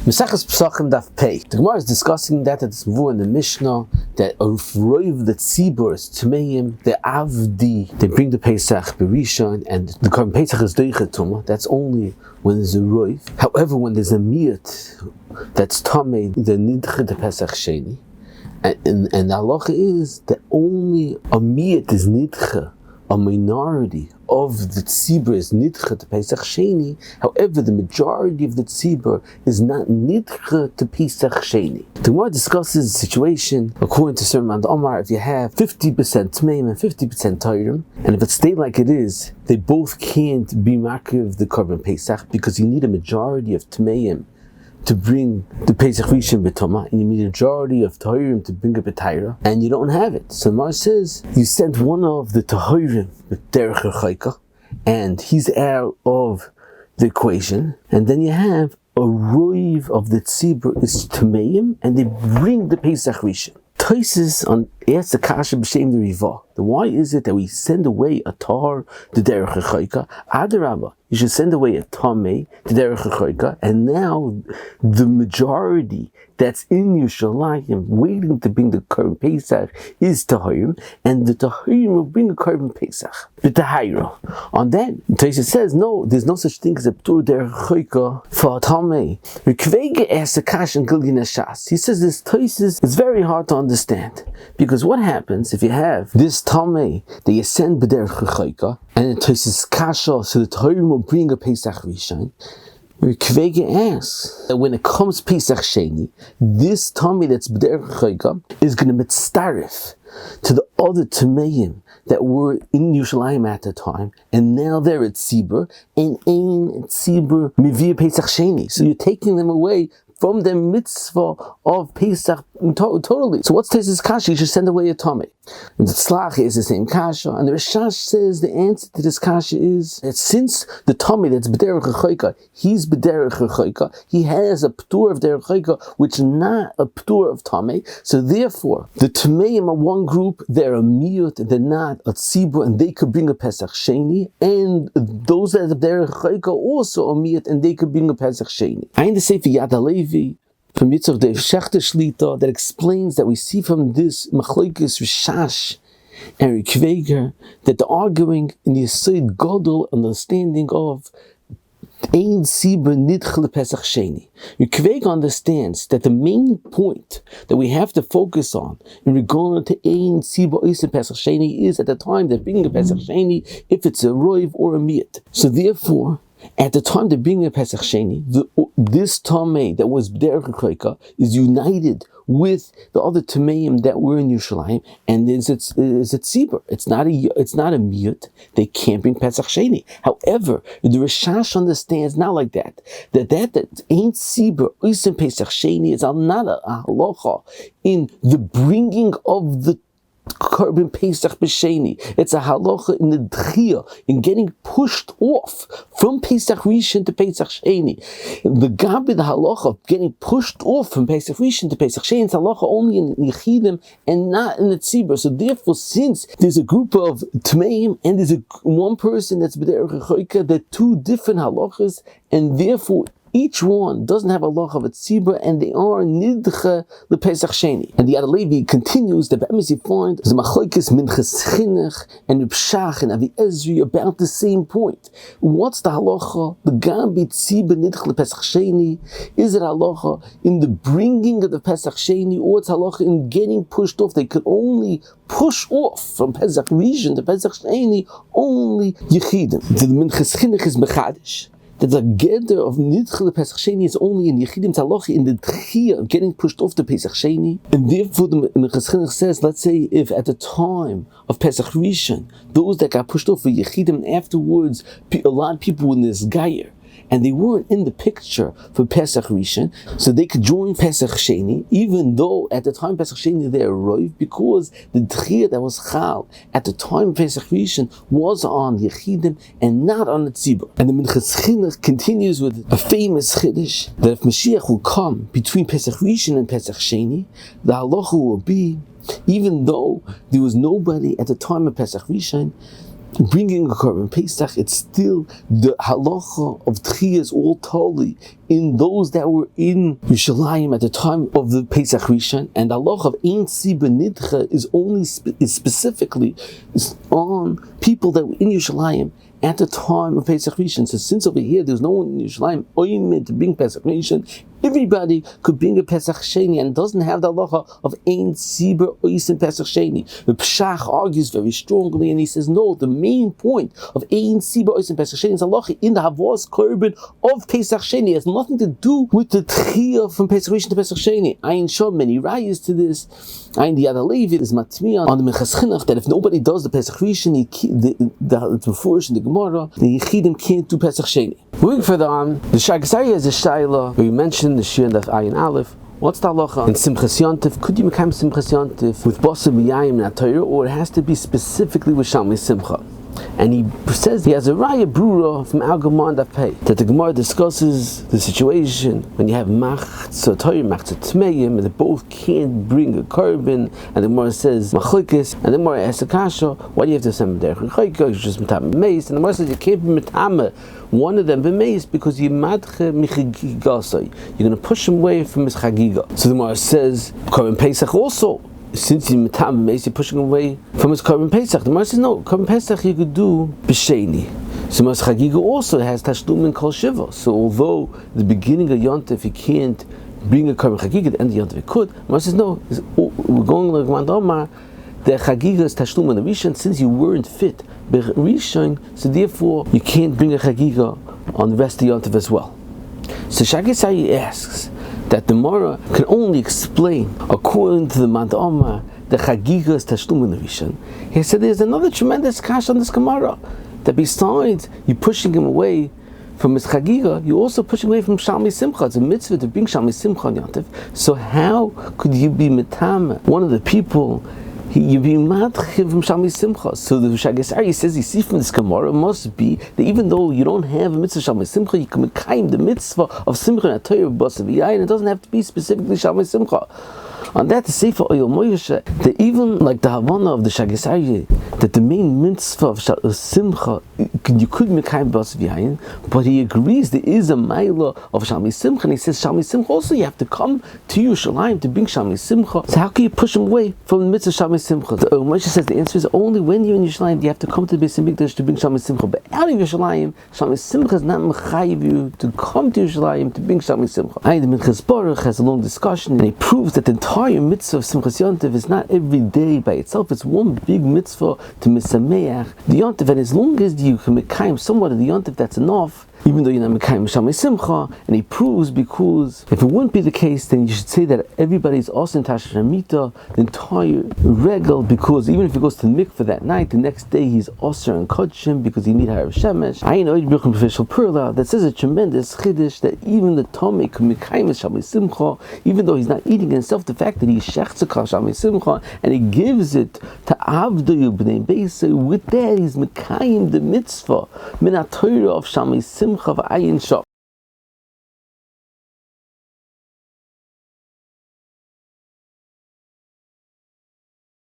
Mesachas Pesachim daf pei. The Gemara is discussing that it's more in the Mishnah that a roiv the tzibur is tmeim, the avdi, they bring the pesach berishon, and the korban pesach is doichet. That's only when there's a roiv. However, when there's a miyat that's tamei, the nidche the pesach sheini, and the halachah is that only a miyat is nidche. A minority of the tzibur is nidche to pesach sheini. However, the majority of the tzibur is not nidche to pesach sheini. The Gemara discusses the situation according to Sermon Omar. If you have 50% tmeim and 50% tayrim, and if it stayed like it is, they both can't be makriv the korban pesach because you need a majority of tmeim to bring the Pesach Rishon b'toma, and you need a majority of Tahirim to bring a b'tayra, and you don't have it. So Mar says, you sent one of the Tahirim with derech chaika, and he's out of the equation, and then you have a roiv of the tzibur is Tameim, and they bring the Pesach Rishon. Taisis on asks the kasha b'shem the riva. Why is it that we send away a tar to derech chaika? Adarabba, you should send away a tamei to derech chaika, and now the majority that's in Yerushalayim waiting to bring the korban pesach is tahirim, and the tahirim will bring a korban pesach. But tahira on that, Taisis says no, there's no such thing as a ptur derech chaika for a tamei. Rikvege asks the kasha in Gilgin Shas. He says this Taisis is very hard to understand, because what happens if you have this tamei that you send b'derech chaika, and it Taisis kasha, so the tahirim will bring a pesach rishon. Kvege asks that when it comes Pesach Sheini, this tummy that's b'derech chaika is going to mitzaref to the other tameim that were in Yerushalayim at the time, and now they're at tzibur, and ein tzibur mivir Pesach Sheini. So you're taking them away from the mitzvah of Pesach totally. So what's Taisis kasha? You should send away a tummy. And the tzlach is the same kasha, and the Rishash says the answer to this kasha is that since the tummy that's b'derech chaika, he's b'derech chaika, he has a ptur of derech chaika, which is not a ptur of tummy. So therefore, the tameim are one group, they're a miyut, they're not a tzibur, and they could bring a pesach sheini, and those that are b'derech chaika also a miyut, and they could bring a pesach sheini. I in the Sefer Yad HaLevi from Yitzhak the Shechter Shlita that explains that we see from this Machlokes Rishash and Rikveger that they're arguing in the Yesod Gadol understanding of Ein Tzibur Nidche Pesach Sheini. Rikveger understands that the main point that we have to focus on in regard to Ein Tzibur Pesach Sheini is at the time they're bringing a Pesach Sheini, if it's a roiv or a miyat. So therefore, at the time they're bringing a Pesach Sheini, this tamei that was b'derech chaika is united with the other tameim that were in Yerushalayim, and it's a tzibur. It's not a miyut. They can't bring Pesach Sheini. However, the Rishash understands not like that. That ain't tzibur oisem Pesach Sheini is not a halachah in the bringing of the korban pesach b'sheni. It's a halachah in the d'chia, in getting pushed off from pesach rishon to pesach sheni. The gabi, the halachah of getting pushed off from pesach rishon to pesach sheni, it's halacha only in yichidim and not in the tzibur. So therefore, since there's a group of tmeim and there's one person that's b'derech chaika, they're two different halachas, and therefore each one doesn't have a halacha of a tzibur, and they are nidche the Pesach Sheini. And the Yad HaLevi continues that be'emes you find the machlokes minchas chinuch and Ripshach and Avi Ezri about the same point. What's the halacha? The gabi tzibur nidche the Pesach Sheini. Is it halacha in the bringing of the Pesach Sheini, or it's halacha in getting pushed off? They could only push off from Pesach Rishon to Pesach Sheini only yichidim. The minchas chinuch is mechadish. That the Geder of Nidche Pesach Sheini is only in Yechidim Talochi, in the Tchia of getting pushed off the Pesach Sheini. And therefore the Minchas Chinuch says, let's say if at the time of Pesach Rishon, those that got pushed off for Yechidim, and afterwards a lot of people were in this Geyer, and they weren't in the picture for Pesach Rishon, so they could join Pesach Sheini, even though at the time Pesach Sheini they arrived, because the Tchiyah that was Chal at the time of Pesach Rishon was on Yechidim and not on the Tzibur. And the Minchas Chinuch continues with a famous Chiddush that if Mashiach will come between Pesach Rishon and Pesach Sheini, the halacha will be, even though there was nobody at the time of Pesach Rishon, bringing a korban pesach, it's still the halachah of tchiyah is all totally in those that were in Yerushalayim at the time of the Pesach Rishon, and the halachah of ein tzibur nidcha is only specifically on people that were in Yerushalayim at the time of Pesach Rishon. So since over here there's no one in Yerushalayim oimed to bring Pesach Rishon, everybody could bring a Pesach sheini and doesn't have the halacha of ein tzibur oisin Pesach sheini. The Pesach argues very strongly and he says no, the main point of ein tzibur oisin Pesach sheini is halacha in the havos korban of Pesach sheini. It has nothing to do with the tchiyah from Pesach Rishon to Pesach sheini. I ain't sure many rayas to this. I ain't the other Levi is matmiya on the Minchas Chinuch that if nobody does the Pesach Rishon, the Mefurish in the Gemara, the Yechidim can't do Pesach Sheini. Moving further on, the Shagasari has a shayla where we mentioned the Shir and the Ayin Aleph. What's the halacha in Simchas Yontif? Could you become Simchas Yontif with Bosa B'Yayim and Torah, or it has to be specifically with Shalmei Simcha? And he says he has a raya brura from Al Gemara and Daf that the Gemara discusses the situation when you have machzah Torah, machzah tmeim, and they both can't bring a korban, and the Gemara says machlokes, and the Gemara asks a kasha, why do you have to send derech chayka? You just mitame meis, and the Gemara says you can't be mitame one of them b'meis because you madche michagigasai. You're going to push him away from his chagiga. So the Gemara says korban pesach also. Since you're pushing away from his korban pesach, the Gemara says no. Korban pesach you could do b'sheini. So Mas Chagiga also has tashlum and kol shiva. So although the beginning of Yontif you can't bring a korban Chagiga, at the end of Yontif you could. The Gemara says no. We're going like Gemara Omar. The Chagiga is tashlum and the Rishon. Since you weren't fit Rishon, so therefore you can't bring a Chagiga on the rest of Yontif as well. So Shagasai asks that the Mora can only explain according to the Mand Omar the Chagiga is tashlum in the Rishon. He said there's another tremendous kash on this Gemara that besides you pushing him away from his Chagiga, you're also pushing away from Shalmei Simcha. It's a mitzvah to bring Shalmei Simcha on Yontif. So how could you be metame one of the people? You be matchiv from Shalmei Simcha. So the Shagasari says, you see from this Gemara, it must be that even though you don't have a mitzvah Shalmei Simcha, you can make the mitzvah of Simcha and Torah B'Asav Yayin. It doesn't have to be specifically Shalmei Simcha. On that, the Sefer Oyel Moyeshe, that even like the Havana of the Shagasari, that the main mitzvah of Simcha, you could make B'Asav Yayin, but he agrees there is a Maila of Shalmei Simcha, and he says Shalmei Simcha also you have to come to Yerushalayim to bring Shalmei Simcha. So how can you push him away from the mitzvah Shalmei Simcha? The Moshe says the answer is only when you're in Yerushalayim do you have to come to the Beis Hamikdash to bring Shalmei Simcha. But out of Yerushalayim, Shalmei Simcha is not mechayiv you to come to Yerushalayim to bring Shalmei Simcha. The Minchas Baruch has a long discussion and he proves that the entire mitzvah of Simchas Yontif is not every day by itself. It's one big mitzvah to misameach the Yontif, and as long as you can mekayim somewhat of the Yontif, that's enough. Even though you're not mekayim Shalmei Simcha, and he proves because if it wouldn't be the case, then you should say that everybody's also in Tasha Shamita, the entire regal, because even if he goes to the mikveh that night, the next day he's osir and kodshim because he need harav shemesh. I know Yidbuchim official perla that says a tremendous chiddush that even the Tomei can mekayim Shalmei Simcha, even though he's not eating himself, the fact that he shechtzakah Shalmei Simcha and he gives it to Avdoyu b'nei Beisa, with that he's mekayim the mitzvah min Torah of Shalmei Simcha.